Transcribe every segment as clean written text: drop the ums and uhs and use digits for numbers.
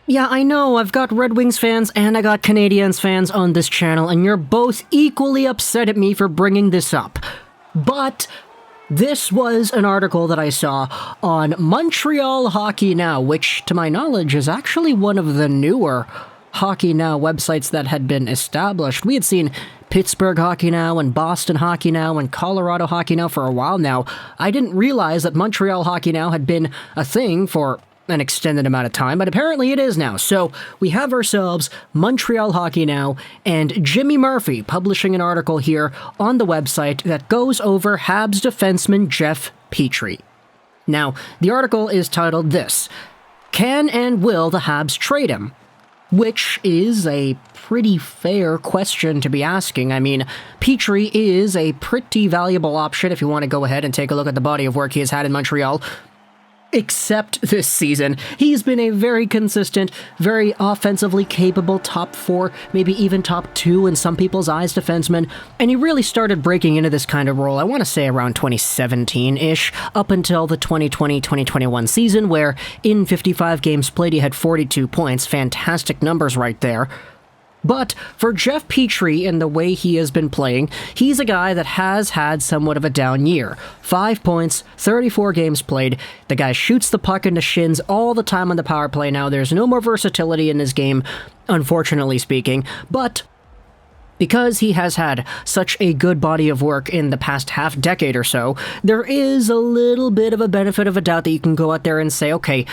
Yeah, I know, I've got Red Wings fans and I got Canadiens fans on this channel, and you're both equally upset at me for bringing this up. But this was an article that I saw on Montreal Hockey Now, which, to my knowledge, is actually one of the newer Hockey Now websites that had been established. We had seen Pittsburgh Hockey Now and Boston Hockey Now and Colorado Hockey Now for a while now. I didn't realize that Montreal Hockey Now had been a thing for an extended amount of time, but apparently it is now. So we have ourselves Montreal Hockey Now and Jimmy Murphy publishing an article here on the website that goes over Habs defenseman Jeff Petry. Now, the article is titled this: Can and Will the Habs Trade Him? Which is a pretty fair question to be asking. I mean, Petry is a pretty valuable option if you want to go ahead and take a look at the body of work he has had in Montreal. Except this season, he's been a very consistent, very offensively capable top 4, maybe even top 2 in some people's eyes defenseman, and he really started breaking into this kind of role, I want to say around 2017-ish, up until the 2020-2021 season, where in 55 games played he had 42 points, fantastic numbers right there. But for Jeff Petry and the way he has been playing, he's a guy that has had somewhat of a down year. 5 points, 34 games played. The guy shoots the puck into shins all the time on the power play now. There's no more versatility in his game, unfortunately speaking. But because he has had such a good body of work in the past half decade or so, there is a little bit of a benefit of a doubt that you can go out there and say, okay,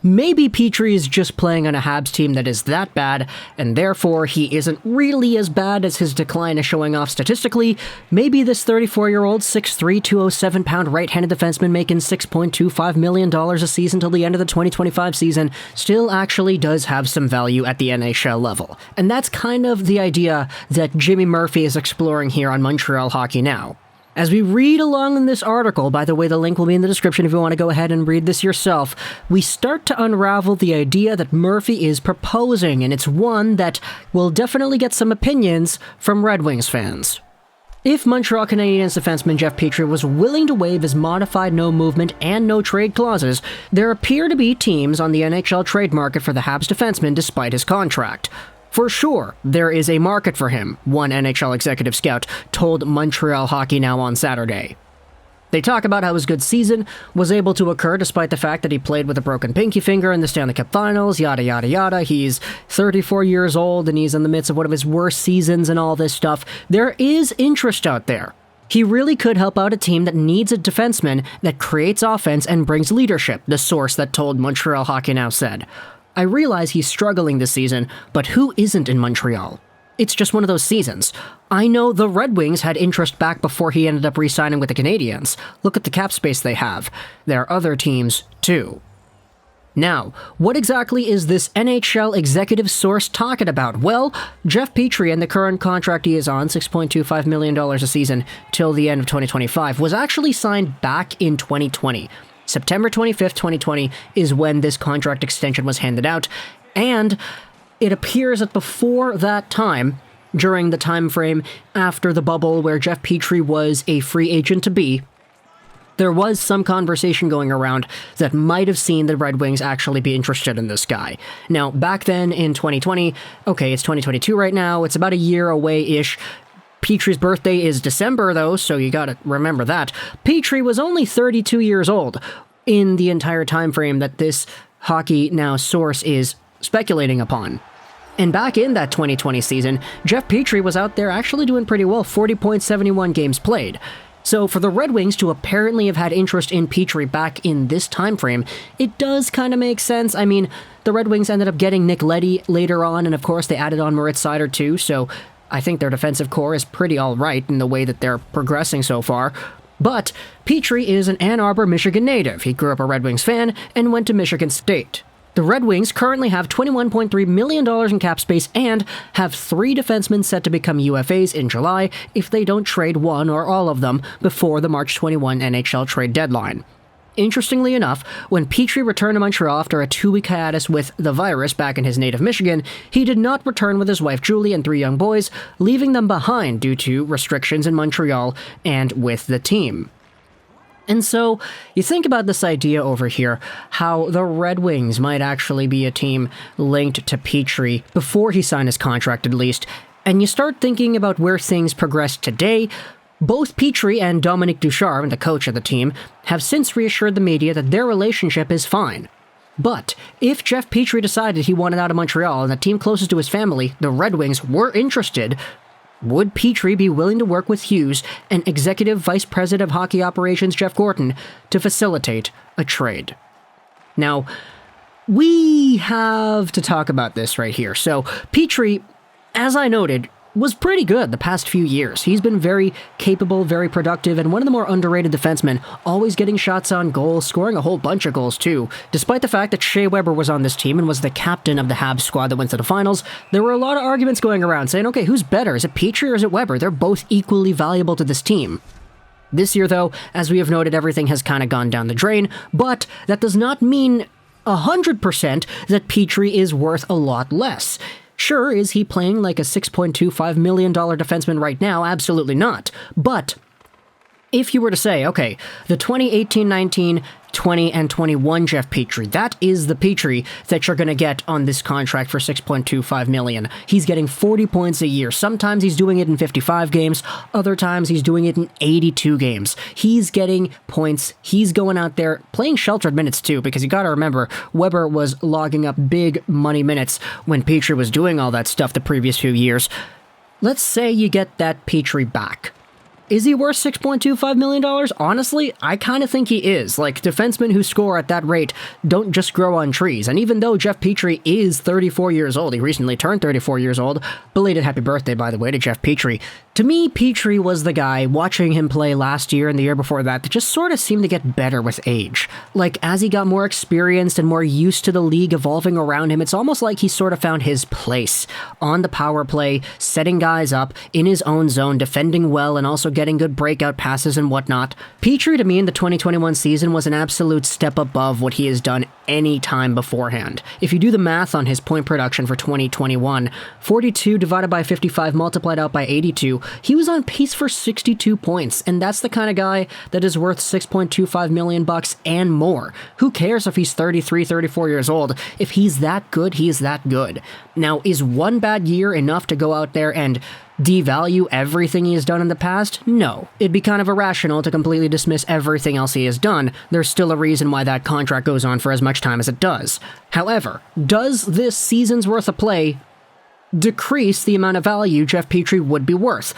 maybe Petry is just playing on a Habs team that is that bad, and therefore he isn't really as bad as his decline is showing off statistically. Maybe this 34-year-old, 6'3", 207-pound right-handed defenseman making $6.25 million a season till the end of the 2025 season still actually does have some value at the NHL level. And that's kind of the idea that Jimmy Murphy is exploring here on Montreal Hockey Now. As we read along in this article, by the way, the link will be in the description if you want to go ahead and read this yourself, we start to unravel the idea that Murphy is proposing, and it's one that will definitely get some opinions from Red Wings fans. If Montreal Canadiens defenseman Jeff Petry was willing to waive his modified no-movement and no-trade clauses, there appear to be teams on the NHL trade market for the Habs defenseman despite his contract. For sure, there is a market for him, one NHL executive scout told Montreal Hockey Now on Saturday. They talk about how his good season was able to occur despite the fact that he played with a broken pinky finger in the Stanley Cup Finals, yada yada yada. He's 34 years old and he's in the midst of one of his worst seasons and all this stuff. There is interest out there. He really could help out a team that needs a defenseman that creates offense and brings leadership, the source that told Montreal Hockey Now said. I realize he's struggling this season, but who isn't in Montreal? It's just one of those seasons. I know the Red Wings had interest back before he ended up re-signing with the Canadiens. Look at the cap space they have. There are other teams, too. Now, what exactly is this NHL executive source talking about? Well, Jeff Petry and the current contract he is on, $6.25 million a season till the end of 2025, was actually signed back in 2020. September 25th, 2020 is when this contract extension was handed out, and it appears that before that time, during the time frame after the bubble where Jeff Petry was a free agent to be, there was some conversation going around that might have seen the Red Wings actually be interested in this guy. Now, back then in 2020, okay, it's 2022 right now, it's about a year away-ish. Petry's birthday is December, though, so you gotta remember that. Petry was only 32 years old in the entire time frame that this Hockey Now source is speculating upon. And back in that 2020 season, Jeff Petry was out there actually doing pretty well, 40.71 games played. So for the Red Wings to apparently have had interest in Petry back in this time frame, it does kind of make sense. I mean, the Red Wings ended up getting Nick Leddy later on, and of course they added on Moritz Seider too, so I think their defensive core is pretty alright in the way that they're progressing so far. But Petry is an Ann Arbor, Michigan native. He grew up a Red Wings fan and went to Michigan State. The Red Wings currently have $21.3 million in cap space and have 3 defensemen set to become UFAs in July if they don't trade one or all of them before the March 21 NHL trade deadline. Interestingly enough, when Petry returned to Montreal after a 2-week hiatus with the virus back in his native Michigan, he did not return with his wife Julie and 3 young boys, leaving them behind due to restrictions in Montreal and with the team. And so, you think about this idea over here, how the Red Wings might actually be a team linked to Petry before he signed his contract at least, and you start thinking about where things progressed today. Both Petry and Dominique Ducharme, the coach of the team, have since reassured the media that their relationship is fine. But if Jeff Petry decided he wanted out of Montreal and the team closest to his family, the Red Wings, were interested, would Petry be willing to work with Hughes and Executive Vice President of Hockey Operations Jeff Gorton to facilitate a trade? Now, we have to talk about this right here. So, Petry, as I noted, was pretty good the past few years. He's been very capable, very productive, and one of the more underrated defensemen, always getting shots on goal, scoring a whole bunch of goals too. Despite the fact that Shea Weber was on this team and was the captain of the Habs squad that went to the finals, there were a lot of arguments going around saying, okay, who's better? Is it Petry or is it Weber? They're both equally valuable to this team. This year, though, as we have noted, everything has kind of gone down the drain, but that does not mean 100% that Petry is worth a lot less. Sure, is he playing like a $6.25 million defenseman right now? Absolutely not. But if you were to say, okay, the 2018-19, 20 and 21 Jeff Petry, that is the Petry that you're going to get on this contract for $6.25 million. He's getting 40 points a year. Sometimes he's doing it in 55 games. Other times he's doing it in 82 games. He's getting points. He's going out there playing sheltered minutes too, because you got to remember, Weber was logging up big money minutes when Petry was doing all that stuff the previous few years. Let's say you get that Petry back. Is he worth $6.25 million? Honestly, I kind of think he is. Like, defensemen who score at that rate don't just grow on trees. And even though Jeff Petry is 34 years old, he recently turned 34 years old, belated happy birthday, by the way, to Jeff Petry. To me, Petry was the guy, watching him play last year and the year before that just sort of seemed to get better with age. Like, as he got more experienced and more used to the league evolving around him, it's almost like he sort of found his place on the power play, setting guys up in his own zone, defending well, and also getting good breakout passes and whatnot. Petry, to me, in the 2021 season was an absolute step above what he has done any time beforehand. If you do the math on his point production for 2021, 42 divided by 55 multiplied out by 82, he was on pace for 62 points, and that's the kind of guy that is worth $6.25 million and more. Who cares if he's 33, 34 years old? If he's that good, he is that good. Now, is one bad year enough to go out there and devalue everything he has done in the past? No. It'd be kind of irrational to completely dismiss everything else he has done. There's still a reason why that contract goes on for as much time as it does. However, does this season's worth of play decrease the amount of value Jeff Petry would be worth?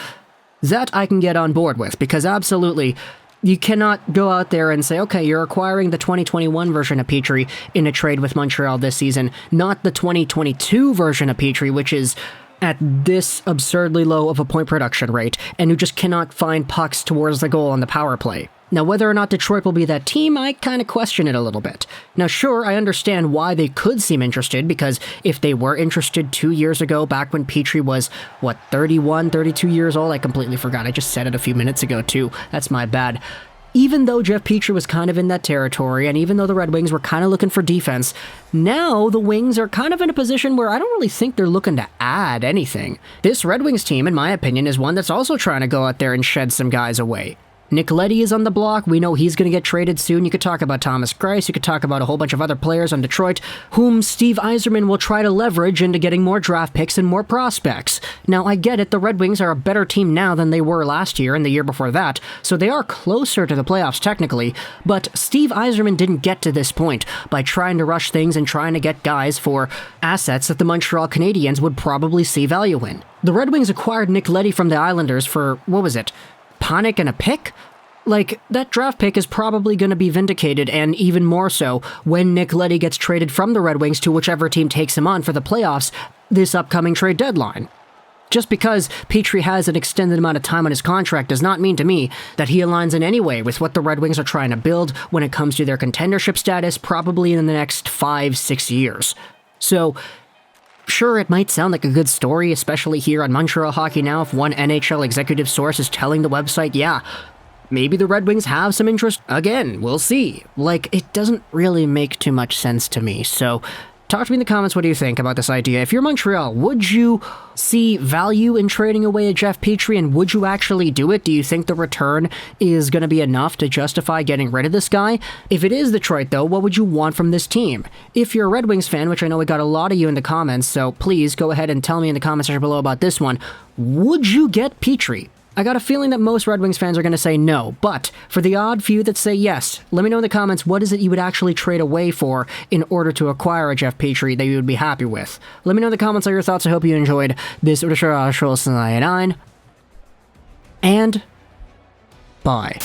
That I can get on board with, because absolutely, you cannot go out there and say, okay, you're acquiring the 2021 version of Petry in a trade with Montreal this season, not the 2022 version of Petry, which is at this absurdly low of a point production rate, and who just cannot find pucks towards the goal on the power play. Now, whether or not Detroit will be that team, I kind of question it a little bit. Now, sure, I understand why they could seem interested, because if they were interested 2 years ago, back when Petry was, 31, 32 years old? I completely forgot. I just said it a few minutes ago, too. That's my bad. Even though Jeff Petry was kind of in that territory, and even though the Red Wings were kind of looking for defense, now the Wings are kind of in a position where I don't really think they're looking to add anything. This Red Wings team, in my opinion, is one that's also trying to go out there and shed some guys away. Nick Leddy is on the block. We know he's going to get traded soon. You could talk about Thomas Greiss. You could talk about a whole bunch of other players on Detroit, whom Steve Yzerman will try to leverage into getting more draft picks and more prospects. Now, I get it. The Red Wings are a better team now than they were last year and the year before that, so they are closer to the playoffs technically, but Steve Yzerman didn't get to this point by trying to rush things and trying to get guys for assets that the Montreal Canadiens would probably see value in. The Red Wings acquired Nick Leddy from the Islanders for, Panik and a pick? Like, that draft pick is probably going to be vindicated, and even more so when Nick Leddy gets traded from the Red Wings to whichever team takes him on for the playoffs this upcoming trade deadline. Just because Petry has an extended amount of time on his contract does not mean to me that he aligns in any way with what the Red Wings are trying to build when it comes to their contendership status, probably in the next 5-6 years. So, sure, it might sound like a good story, especially here on Montreal Hockey Now, if one NHL executive source is telling the website, yeah, maybe the Red Wings have some interest. Again, we'll see. Like, it doesn't really make too much sense to me, so Talk to me in the comments, what do you think about this idea? If you're Montreal, would you see value in trading away a Jeff Petry, and would you actually do it? Do you think the return is going to be enough to justify getting rid of this guy? If it is Detroit, though, what would you want from this team? If you're a Red Wings fan, which I know we got a lot of you in the comments, so please go ahead and tell me in the comment section below about this one. Would you get Petry? I got a feeling that most Red Wings fans are going to say no, but for the odd few that say yes, let me know in the comments what is it you would actually trade away for in order to acquire a Jeff Petry that you would be happy with. Let me know in the comments all your thoughts. I hope you enjoyed this Montreal 9, and bye.